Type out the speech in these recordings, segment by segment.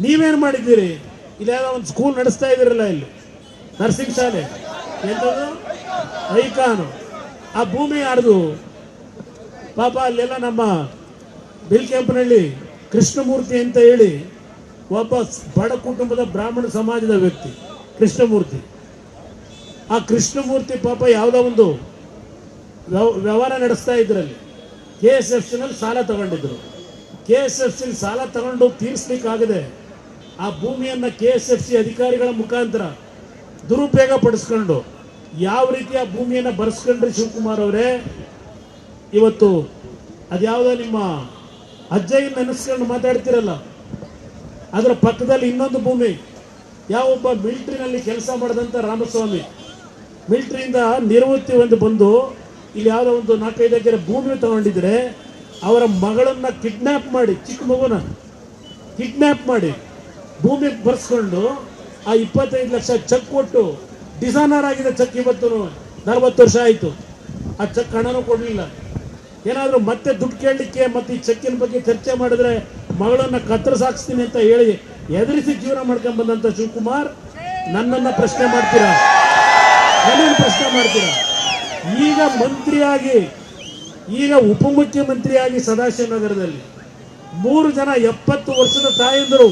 ನೀವೇನು ಮಾಡಿದ್ದೀರಿ? ಇಲ್ಲಿ ಯಾವುದೋ ಒಂದು ಸ್ಕೂಲ್ ನಡೆಸ್ತಾ ಇದ್ದೀರಲ್ಲ, ಇಲ್ಲಿ ನರ್ಸಿಂಗ್ ಶಾಲೆ ಎಂಥದ್ದು ಐಕಾನು. ಆ ಭೂಮಿ ಯಾರ್ದು ಪಾಪ? ಅಲ್ಲೆಲ್ಲ ನಮ್ಮ ಬಿಲ್ಕೆಂಪನಹಳ್ಳಿ ಕೃಷ್ಣಮೂರ್ತಿ ಅಂತ ಹೇಳಿ ಒಬ್ಬ ಬಡ ಕುಟುಂಬದ ಬ್ರಾಹ್ಮಣ ಸಮಾಜದ ವ್ಯಕ್ತಿ ಕೃಷ್ಣಮೂರ್ತಿ. ಆ ಕೃಷ್ಣಮೂರ್ತಿ ಪಾಪ ಯಾವುದೋ ಒಂದು ವ್ಯವಹಾರ ನಡೆಸ್ತಾ ಇದ್ರಲ್ಲಿ KSFCನಲ್ಲಿ ಸಾಲ ತಗೊಂಡಿದ್ರು. KSFC ಸಾಲ ತಗೊಂಡು ತೀರಿಸ್ಲಿಕ್ಕಾಗದೆ ಆ ಭೂಮಿಯನ್ನು KSFC ಅಧಿಕಾರಿಗಳ ಮುಖಾಂತರ ದುರುಪಯೋಗ ಪಡಿಸ್ಕೊಂಡು ಯಾವ ರೀತಿ ಆ ಭೂಮಿಯನ್ನು ಬರ್ಸ್ಕೊಂಡ್ರಿ ಶಿವಕುಮಾರ್ ಅವರೇ? ಇವತ್ತು ಅದ್ಯಾವುದೋ ನಿಮ್ಮ ಅಜ್ಜಯ್ಯ ನೆನೆಸ್ಕೊಂಡು ಮಾತಾಡ್ತಿರಲ್ಲ, ಅದರ ಪಕ್ಕದಲ್ಲಿ ಇನ್ನೊಂದು ಭೂಮಿ, ಯಾವೊಬ್ಬ ಮಿಲಿಟ್ರಿನಲ್ಲಿ ಕೆಲಸ ಮಾಡಿದಂಥ ರಾಮಸ್ವಾಮಿ ಮಿಲಿಟ್ರಿಯಿಂದ ನಿವೃತ್ತಿ ಒಂದು ಬಂದು ಇಲ್ಲಿ ಯಾವುದೋ ಒಂದು 4-5 ಎಕರೆ ಭೂಮಿ ತಗೊಂಡಿದ್ರೆ ಅವರ ಮಗಳನ್ನ ಕಿಡ್ನ್ಯಾಪ್ ಮಾಡಿ, ಚಿಕ್ಕ ಮಗುನ ಕಿಡ್ನ್ಯಾಪ್ ಮಾಡಿ ಭೂಮಿ ಬರ್ಸ್ಕೊಂಡು ಆ 25 ಲಕ್ಷ ಚೆಕ್ ಕೊಟ್ಟು ಡಿಸೈನರ್ ಆಗಿದೆ ಚೆಕ್. ಇವತ್ತು 40 ವರ್ಷ ಆಯಿತು, ಆ ಚೆಕ್ ಹಣನೂ ಕೊಡಲಿಲ್ಲ. ಏನಾದರೂ ಮತ್ತೆ ದುಡ್ಡು ಕೇಳಲಿಕ್ಕೆ ಮತ್ತೆ ಈ ಚೆಕ್ಕಿನ ಬಗ್ಗೆ ಚರ್ಚೆ ಮಾಡಿದ್ರೆ ಮಗಳನ್ನ ಕತ್ತರಿಸಾಕ್ಸ್ತೀನಿ ಅಂತ ಹೇಳಿ ಎದುರಿಸಿ ಜೀವನ ಮಾಡ್ಕೊಂಡು ಬಂದಂಥ ಶಿವಕುಮಾರ್ ನನ್ನನ್ನು ಪ್ರಶ್ನೆ ಮಾಡ್ತೀರಾ? ನನ್ನನ್ನು ಪ್ರಶ್ನೆ ಮಾಡ್ತೀರಾ? ಈಗ ಮಂತ್ರಿಯಾಗಿ, ಈಗ ಉಪಮುಖ್ಯಮಂತ್ರಿಯಾಗಿ ಸದಾಶಿವನಗರದಲ್ಲಿ 3 ಜನ 70 ವರ್ಷದ ತಾಯಂದರು,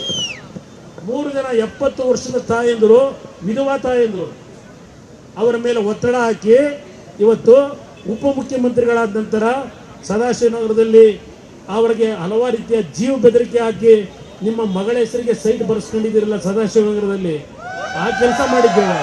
3 ಜನ 70 ವರ್ಷದ ತಾಯಂದರು, ವಿಧವಾ ತಾಯಂದರು, ಅವರ ಮೇಲೆ ಒತ್ತಡ ಹಾಕಿ ಇವತ್ತು ಉಪಮುಖ್ಯಮಂತ್ರಿಗಳಾದ ನಂತರ ಸದಾಶಿವನಗರದಲ್ಲಿ ಅವರಿಗೆ ಹಲವಾರು ರೀತಿಯ ಜೀವ ಬೆದರಿಕೆ ಹಾಕಿ ನಿಮ್ಮ ಮಗಳ ಹೆಸರಿಗೆ ಸೈಟ್ ಬರ್ಸ್ಕೊಂಡಿದ್ದೀರಲ್ಲ ಸದಾಶಿವನಗರದಲ್ಲಿ, ಆ ಕೆಲಸ ಮಾಡಿದ್ದೇವೆ.